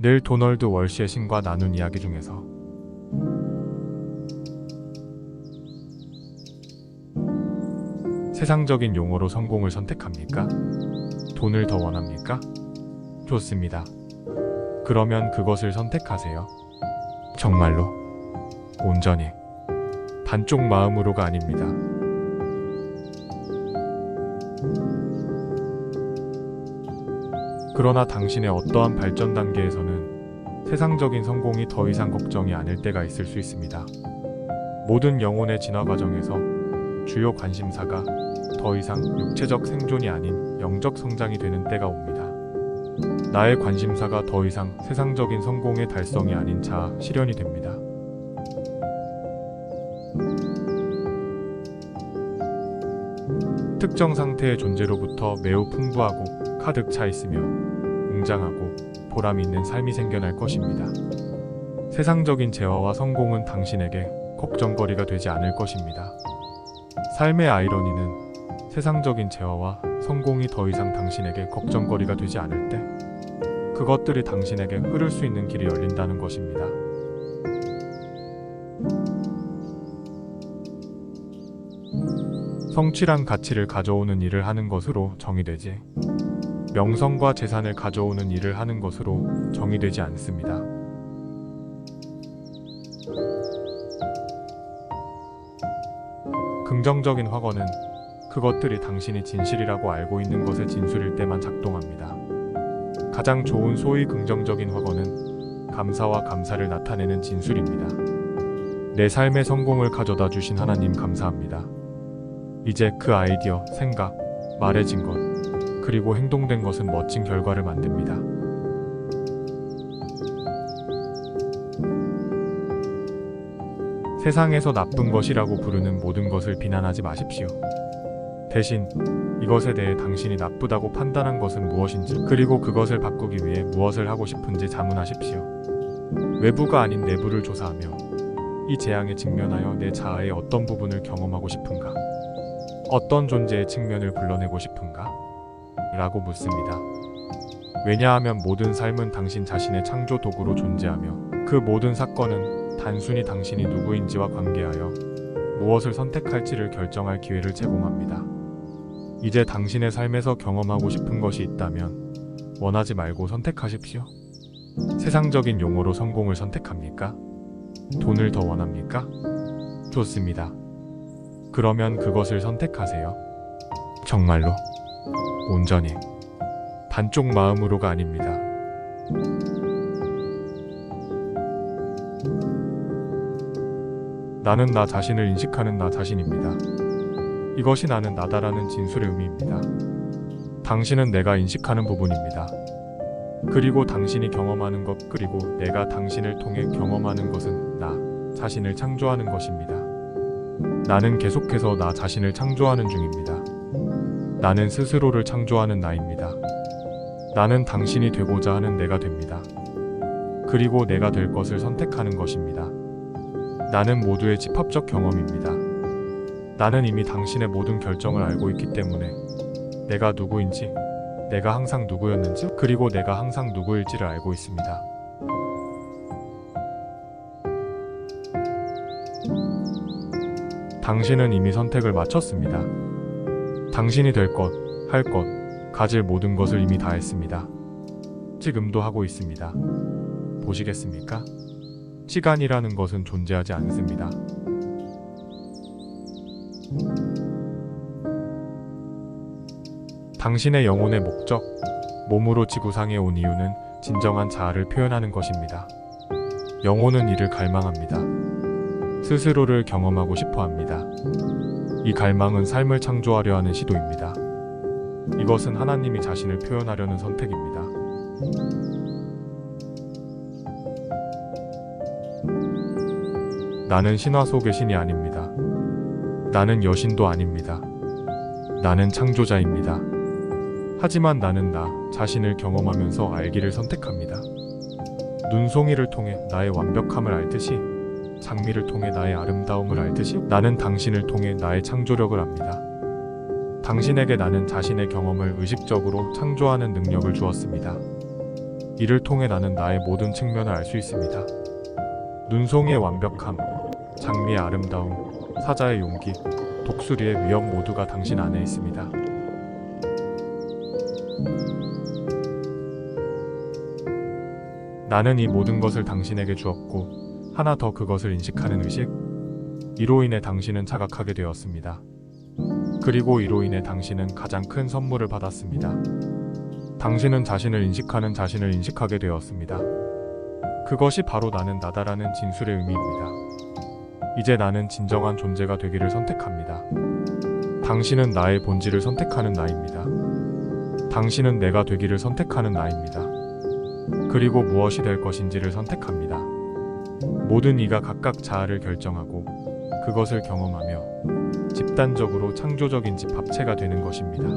늘 도널드 월시의 신과 나눈 이야기 중에서 세상적인 용어로 성공을 선택합니까? 돈을 더 원합니까? 좋습니다. 그러면 그것을 선택하세요. 정말로 온전히 반쪽 마음으로가 아닙니다. 그러나 당신의 어떠한 발전 단계에서는 세상적인 성공이 더 이상 걱정이 아닐 때가 있을 수 있습니다. 모든 영혼의 진화 과정에서 주요 관심사가 더 이상 육체적 생존이 아닌 영적 성장이 되는 때가 옵니다. 나의 관심사가 더 이상 세상적인 성공의 달성이 아닌 자아 실현이 됩니다. 특정 상태의 존재로부터 매우 풍부하고 가득 차 있으며 웅장하고 보람 있는 삶이 생겨날 것입니다. 세상적인 재화와 성공은 당신에게 걱정거리가 되지 않을 것입니다. 삶의 아이러니는 세상적인 재화와 성공이 더 이상 당신에게 걱정거리가 되지 않을 때 그것들이 당신에게 흐를 수 있는 길이 열린다는 것입니다. 성취란 가치를 가져오는 일을 하는 것으로 정의되지 명성과 재산을 가져오는 일을 하는 것으로 정의되지 않습니다. 긍정적인 확언은 그것들이 당신이 진실이라고 알고 있는 것의 진술일 때만 작동합니다. 가장 좋은 소위 긍정적인 확언은 감사와 감사를 나타내는 진술입니다. 내 삶의 성공을 가져다 주신 하나님 감사합니다. 이제 그 아이디어, 생각, 말해진 것, 그리고 행동된 것은 멋진 결과를 만듭니다. 세상에서 나쁜 것이라고 부르는 모든 것을 비난하지 마십시오. 대신 이것에 대해 당신이 나쁘다고 판단한 것은 무엇인지 그리고 그것을 바꾸기 위해 무엇을 하고 싶은지 자문하십시오. 외부가 아닌 내부를 조사하며 이 재앙에 직면하여 내 자아의 어떤 부분을 경험하고 싶은가? 어떤 존재의 측면을 불러내고 싶은가? 라고 묻습니다. 왜냐하면 모든 삶은 당신 자신의 창조 도구로 존재하며 그 모든 사건은 단순히 당신이 누구인지와 관계하여 무엇을 선택할지를 결정할 기회를 제공합니다. 이제 당신의 삶에서 경험하고 싶은 것이 있다면 원하지 말고 선택하십시오. 세상적인 용어로 성공을 선택합니까? 돈을 더 원합니까? 좋습니다. 그러면 그것을 선택하세요. 정말로 온전히 반쪽 마음으로가 아닙니다. 나는 나 자신을 인식하는 나 자신입니다. 이것이 나는 나다라는 진술의 의미입니다. 당신은 내가 인식하는 부분입니다. 그리고 당신이 경험하는 것 그리고 내가 당신을 통해 경험하는 것은 나 자신을 창조하는 것입니다. 나는 계속해서 나 자신을 창조하는 중입니다. 나는 스스로를 창조하는 나입니다. 나는 당신이 되고자 하는 내가 됩니다. 그리고 내가 될 것을 선택하는 것입니다. 나는 모두의 집합적 경험입니다. 나는 이미 당신의 모든 결정을 알고 있기 때문에 내가 누구인지, 내가 항상 누구였는지, 그리고 내가 항상 누구일지를 알고 있습니다. 당신은 이미 선택을 마쳤습니다. 당신이 될 것, 할 것, 가질 모든 것을 이미 다 했습니다. 지금도 하고 있습니다. 보시겠습니까? 시간이라는 것은 존재하지 않습니다. 당신의 영혼의 목적, 몸으로 지구상에 온 이유는 진정한 자아를 표현하는 것입니다. 영혼은 이를 갈망합니다. 스스로를 경험하고 싶어 합니다. 이 갈망은 삶을 창조하려 하는 시도입니다. 이것은 하나님이 자신을 표현하려는 선택입니다. 나는 신화 속의 신이 아닙니다. 나는 여신도 아닙니다. 나는 창조자입니다. 하지만 나는 나 자신을 경험하면서 알기를 선택합니다. 눈송이를 통해 나의 완벽함을 알듯이 장미를 통해 나의 아름다움을 알듯이 나는 당신을 통해 나의 창조력을 압니다. 당신에게 나는 자신의 경험을 의식적으로 창조하는 능력을 주었습니다. 이를 통해 나는 나의 모든 측면을 알 수 있습니다. 눈송이의 완벽함, 장미의 아름다움, 사자의 용기, 독수리의 위험 모두가 당신 안에 있습니다. 나는 이 모든 것을 당신에게 주었고 하나 더 그것을 인식하는 의식, 이로 인해 당신은 자각하게 되었습니다. 그리고 이로 인해 당신은 가장 큰 선물을 받았습니다. 당신은 자신을 인식하게 되었습니다. 그것이 바로 나는 나다라는 진술의 의미입니다. 이제 나는 진정한 존재가 되기를 선택합니다. 당신은 나의 본질을 선택하는 나입니다. 당신은 내가 되기를 선택하는 나입니다. 그리고 무엇이 될 것인지를 선택합니다. 모든 이가 각각 자아를 결정하고 그것을 경험하며 집단적으로 창조적인 집합체가 되는 것입니다.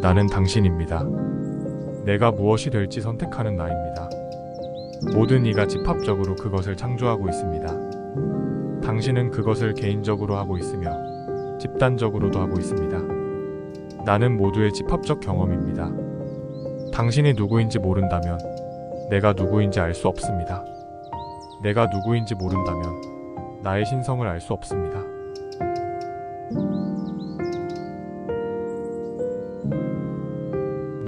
나는 당신입니다. 내가 무엇이 될지 선택하는 나입니다. 모든 이가 집합적으로 그것을 창조하고 있습니다. 당신은 그것을 개인적으로 하고 있으며 집단적으로도 하고 있습니다. 나는 모두의 집합적 경험입니다. 당신이 누구인지 모른다면 내가 누구인지 알 수 없습니다. 내가 누구인지 모른다면 나의 신성을 알 수 없습니다.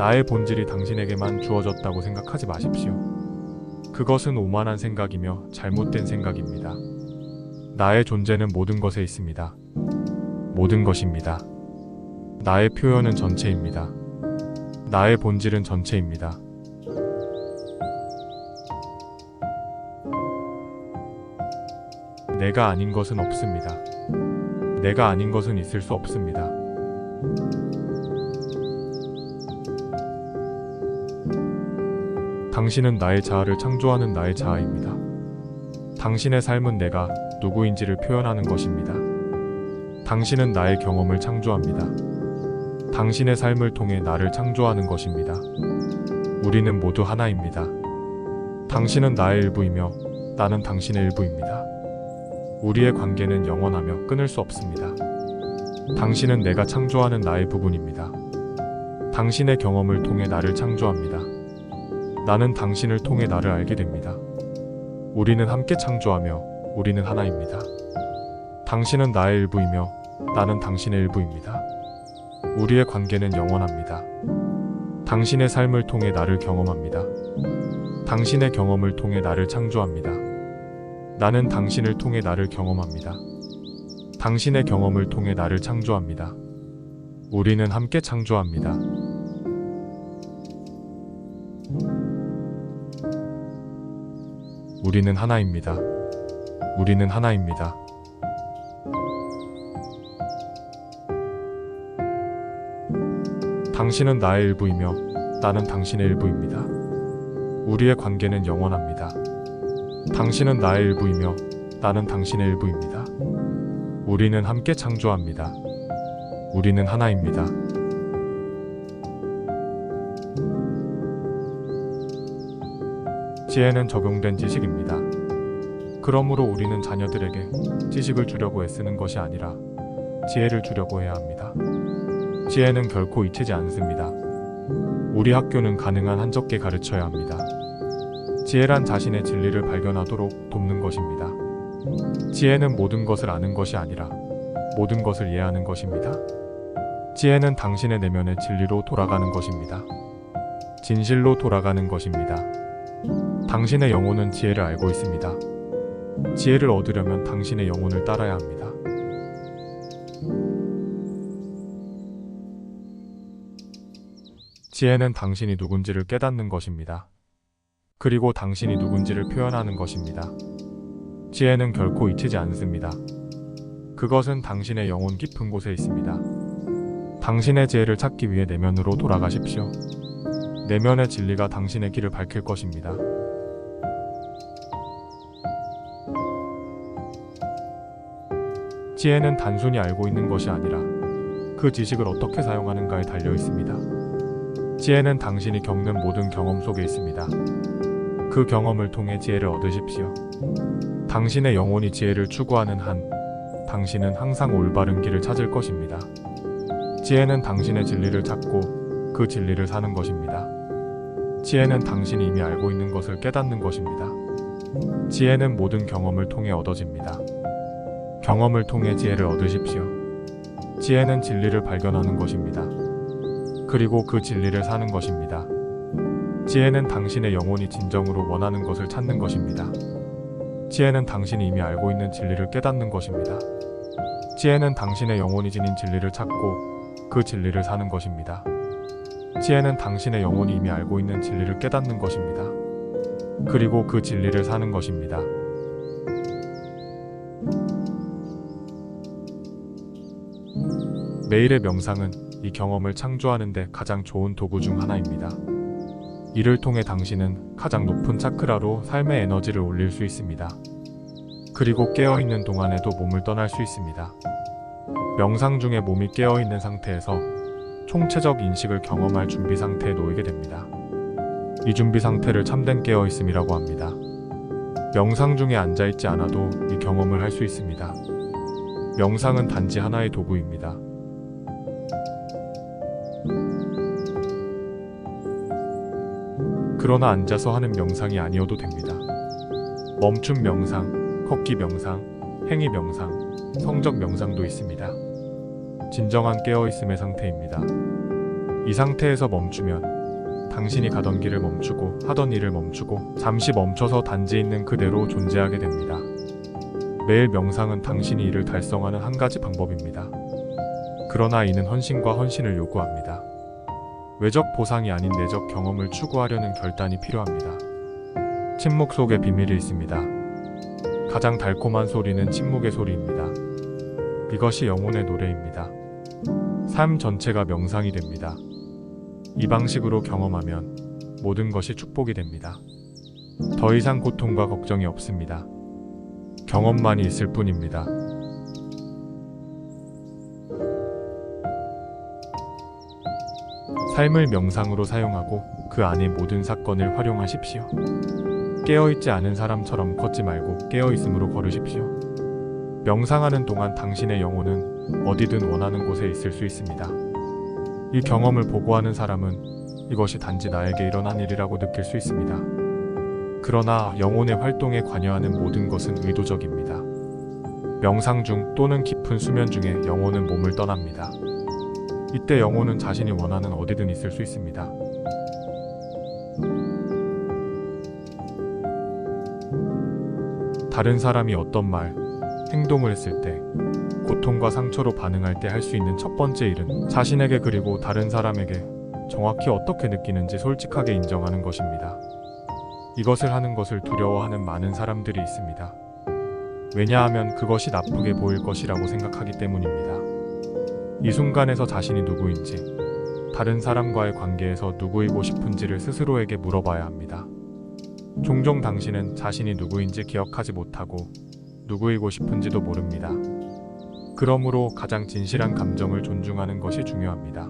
나의 본질이 당신에게만 주어졌다고 생각하지 마십시오. 그것은 오만한 생각이며 잘못된 생각입니다. 나의 존재는 모든 것에 있습니다. 모든 것입니다. 나의 표현은 전체입니다. 나의 본질은 전체입니다. 내가 아닌 것은 없습니다. 내가 아닌 것은 있을 수 없습니다. 당신은 나의 자아를 창조하는 나의 자아입니다. 당신의 삶은 내가 누구인지를 표현하는 것입니다. 당신은 나의 경험을 창조합니다. 당신의 삶을 통해 나를 창조하는 것입니다. 우리는 모두 하나입니다. 당신은 나의 일부이며 나는 당신의 일부입니다. 우리의 관계는 영원하며 끊을 수 없습니다. 당신은 내가 창조하는 나의 부분입니다. 당신의 경험을 통해 나를 창조합니다. 나는 당신을 통해 나를 알게 됩니다. 우리는 함께 창조하며 우리는 하나입니다. 당신은 나의 일부이며 나는 당신의 일부입니다. 우리의 관계는 영원합니다. 당신의 삶을 통해 나를 경험합니다. 당신의 경험을 통해 나를 창조합니다. 나는 당신을 통해 나를 경험합니다. 당신의 경험을 통해 나를 창조합니다. 우리는 함께 창조합니다. 우리는 하나입니다. 우리는 하나입니다. 당신은 나의 일부이며 나는 당신의 일부입니다. 우리의 관계는 영원합니다. 당신은 나의 일부이며 나는 당신의 일부입니다. 우리는 함께 창조합니다. 우리는 하나입니다. 지혜는 적용된 지식입니다. 그러므로 우리는 자녀들에게 지식을 주려고 애쓰는 것이 아니라 지혜를 주려고 해야 합니다. 지혜는 결코 잊히지 않습니다. 우리 학교는 가능한 한 적게 가르쳐야 합니다. 지혜란 자신의 진리를 발견하도록 돕는 것입니다. 지혜는 모든 것을 아는 것이 아니라 모든 것을 이해하는 것입니다. 지혜는 당신의 내면의 진리로 돌아가는 것입니다. 진실로 돌아가는 것입니다. 당신의 영혼은 지혜를 알고 있습니다. 지혜를 얻으려면 당신의 영혼을 따라야 합니다. 지혜는 당신이 누군지를 깨닫는 것입니다. 그리고 당신이 누군지를 표현하는 것입니다. 지혜는 결코 잊히지 않습니다. 그것은 당신의 영혼 깊은 곳에 있습니다. 당신의 지혜를 찾기 위해 내면으로 돌아가십시오. 내면의 진리가 당신의 길을 밝힐 것입니다. 지혜는 단순히 알고 있는 것이 아니라 그 지식을 어떻게 사용하는가에 달려 있습니다. 지혜는 당신이 겪는 모든 경험 속에 있습니다. 그 경험을 통해 지혜를 얻으십시오. 당신의 영혼이 지혜를 추구하는 한 당신은 항상 올바른 길을 찾을 것입니다. 지혜는 당신의 진리를 찾고 그 진리를 사는 것입니다. 지혜는 당신이 이미 알고 있는 것을 깨닫는 것입니다. 지혜는 모든 경험을 통해 얻어집니다. 경험을 통해 지혜를 얻으십시오. 지혜는 진리를 발견하는 것입니다. 그리고 그 진리를 사는 것입니다. 지혜는 당신의 영혼이 진정으로 원하는 것을 찾는 것입니다. 지혜는 당신이 이미 알고 있는 진리를 깨닫는 것입니다. 지혜는 당신의 영혼이 지닌 진리를 찾고 그 진리를 사는 것입니다. 지혜는 당신의 영혼이 이미 알고 있는 진리를 깨닫는 것입니다. 그리고 그 진리를 사는 것입니다. 매일의 명상은 이 경험을 창조하는 데 가장 좋은 도구 중 하나입니다. 이를 통해 당신은 가장 높은 차크라로 삶의 에너지를 올릴 수 있습니다. 그리고 깨어있는 동안에도 몸을 떠날 수 있습니다. 명상 중에 몸이 깨어있는 상태에서 총체적 인식을 경험할 준비 상태에 놓이게 됩니다. 이 준비 상태를 참된 깨어있음이라고 합니다. 명상 중에 앉아있지 않아도 이 경험을 할 수 있습니다. 명상은 단지 하나의 도구입니다. 그러나 앉아서 하는 명상이 아니어도 됩니다. 멈춤 명상, 걷기 명상, 행위 명상, 성적 명상도 있습니다. 진정한 깨어있음의 상태입니다. 이 상태에서 멈추면 당신이 가던 길을 멈추고 하던 일을 멈추고 잠시 멈춰서 단지 있는 그대로 존재하게 됩니다. 매일 명상은 당신이 이를 달성하는 한 가지 방법입니다. 그러나 이는 헌신과 헌신을 요구합니다. 외적 보상이 아닌 내적 경험을 추구하려는 결단이 필요합니다. 침묵 속에 비밀이 있습니다. 가장 달콤한 소리는 침묵의 소리입니다. 이것이 영혼의 노래입니다. 삶 전체가 명상이 됩니다. 이 방식으로 경험하면 모든 것이 축복이 됩니다. 더 이상 고통과 걱정이 없습니다. 경험만이 있을 뿐입니다. 삶을 명상으로 사용하고 그 안의 모든 사건을 활용하십시오. 깨어있지 않은 사람처럼 걷지 말고 깨어있음으로 걸으십시오. 명상하는 동안 당신의 영혼은 어디든 원하는 곳에 있을 수 있습니다. 이 경험을 보고하는 사람은 이것이 단지 나에게 일어난 일이라고 느낄 수 있습니다. 그러나 영혼의 활동에 관여하는 모든 것은 의도적입니다. 명상 중 또는 깊은 수면 중에 영혼은 몸을 떠납니다. 이때 영혼은 자신이 원하는 어디든 있을 수 있습니다. 다른 사람이 어떤 말, 행동을 했을 때, 고통과 상처로 반응할 때 할 수 있는 첫 번째 일은 자신에게 그리고 다른 사람에게 정확히 어떻게 느끼는지 솔직하게 인정하는 것입니다. 이것을 하는 것을 두려워하는 많은 사람들이 있습니다. 왜냐하면 그것이 나쁘게 보일 것이라고 생각하기 때문입니다. 이 순간에서 자신이 누구인지, 다른 사람과의 관계에서 누구이고 싶은지를 스스로에게 물어봐야 합니다. 종종 당신은 자신이 누구인지 기억하지 못하고 누구이고 싶은지도 모릅니다. 그러므로 가장 진실한 감정을 존중하는 것이 중요합니다.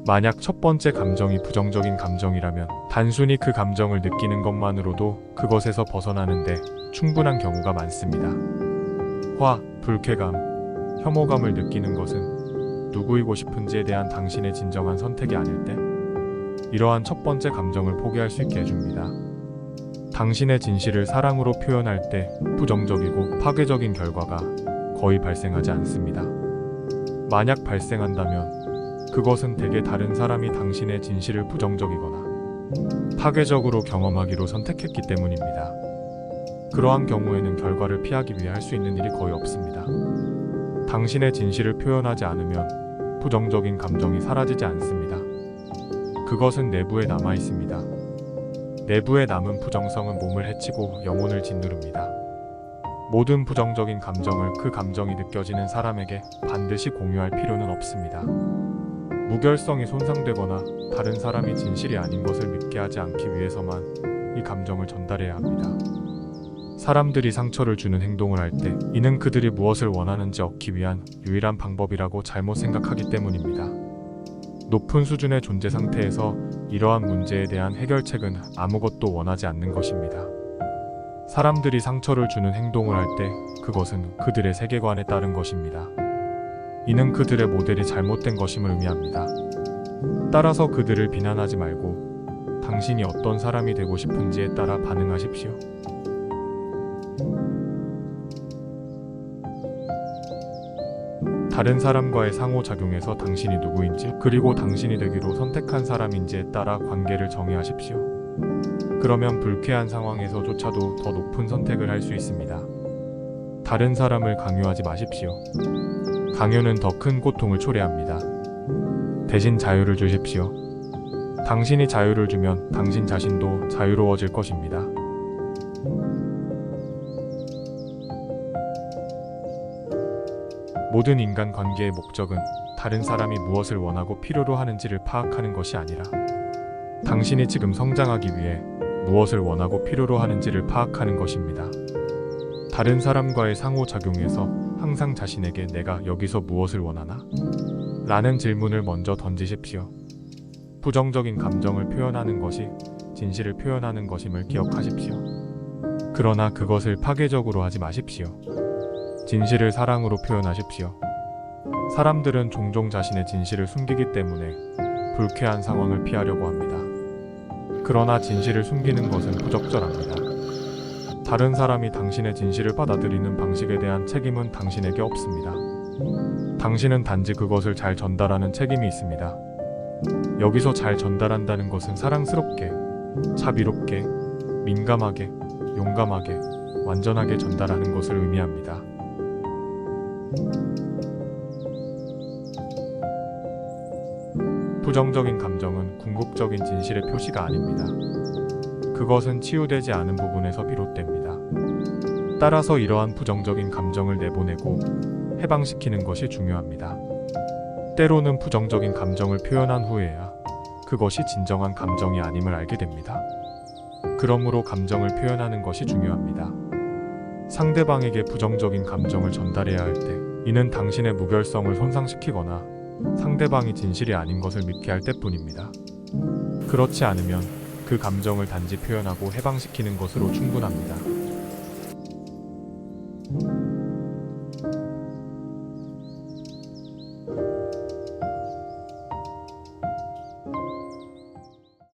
만약 첫 번째 감정이 부정적인 감정이라면 단순히 그 감정을 느끼는 것만으로도 그것에서 벗어나는데 충분한 경우가 많습니다. 화, 불쾌감, 혐오감을 느끼는 것은 누구이고 싶은지에 대한 당신의 진정한 선택이 아닐 때 이러한 첫 번째 감정을 포기할 수 있게 해줍니다. 당신의 진실을 사랑으로 표현할 때 부정적이고 파괴적인 결과가 거의 발생하지 않습니다. 만약 발생한다면 그것은 대개 다른 사람이 당신의 진실을 부정적이거나 파괴적으로 경험하기로 선택했기 때문입니다. 그러한 경우에는 결과를 피하기 위해 할 수 있는 일이 거의 없습니다. 당신의 진실을 표현하지 않으면 부정적인 감정이 사라지지 않습니다. 그것은 내부에 남아 있습니다. 내부에 남은 부정성은 몸을 해치고 영혼을 짓누릅니다. 모든 부정적인 감정을 그 감정이 느껴지는 사람에게 반드시 공유할 필요는 없습니다. 무결성이 손상되거나 다른 사람이 진실이 아닌 것을 믿게 하지 않기 위해서만 이 감정을 전달해야 합니다. 사람들이 상처를 주는 행동을 할 때 이는 그들이 무엇을 원하는지 얻기 위한 유일한 방법이라고 잘못 생각하기 때문입니다. 높은 수준의 존재 상태에서 이러한 문제에 대한 해결책은 아무것도 원하지 않는 것입니다. 사람들이 상처를 주는 행동을 할 때 그것은 그들의 세계관에 따른 것입니다. 이는 그들의 모델이 잘못된 것임을 의미합니다. 따라서 그들을 비난하지 말고 당신이 어떤 사람이 되고 싶은지에 따라 반응하십시오. 다른 사람과의 상호작용에서 당신이 누구인지 그리고 당신이 되기로 선택한 사람인지에 따라 관계를 정의하십시오. 그러면 불쾌한 상황에서조차도 더 높은 선택을 할 수 있습니다. 다른 사람을 강요하지 마십시오. 강요는 더 큰 고통을 초래합니다. 대신 자유를 주십시오. 당신이 자유를 주면 당신 자신도 자유로워질 것입니다. 모든 인간 관계의 목적은 다른 사람이 무엇을 원하고 필요로 하는지를 파악하는 것이 아니라 당신이 지금 성장하기 위해 무엇을 원하고 필요로 하는지를 파악하는 것입니다. 다른 사람과의 상호작용에서 항상 자신에게 내가 여기서 무엇을 원하나? 라는 질문을 먼저 던지십시오. 부정적인 감정을 표현하는 것이 진실을 표현하는 것임을 기억하십시오. 그러나 그것을 파괴적으로 하지 마십시오. 진실을 사랑으로 표현하십시오. 사람들은 종종 자신의 진실을 숨기기 때문에 불쾌한 상황을 피하려고 합니다. 그러나 진실을 숨기는 것은 부적절합니다. 다른 사람이 당신의 진실을 받아들이는 방식에 대한 책임은 당신에게 없습니다. 당신은 단지 그것을 잘 전달하는 책임이 있습니다. 여기서 잘 전달한다는 것은 사랑스럽게, 자비롭게, 민감하게, 용감하게, 완전하게 전달하는 것을 의미합니다. 부정적인 감정은 궁극적인 진실의 표시가 아닙니다. 그것은 치유되지 않은 부분에서 비롯됩니다. 따라서 이러한 부정적인 감정을 내보내고 해방시키는 것이 중요합니다. 때로는 부정적인 감정을 표현한 후에야 그것이 진정한 감정이 아님을 알게 됩니다. 그러므로 감정을 표현하는 것이 중요합니다. 상대방에게 부정적인 감정을 전달해야 할 때, 이는 당신의 무결성을 손상시키거나 상대방이 진실이 아닌 것을 믿게 할 때뿐입니다. 그렇지 않으면 그 감정을 단지 표현하고 해방시키는 것으로 충분합니다.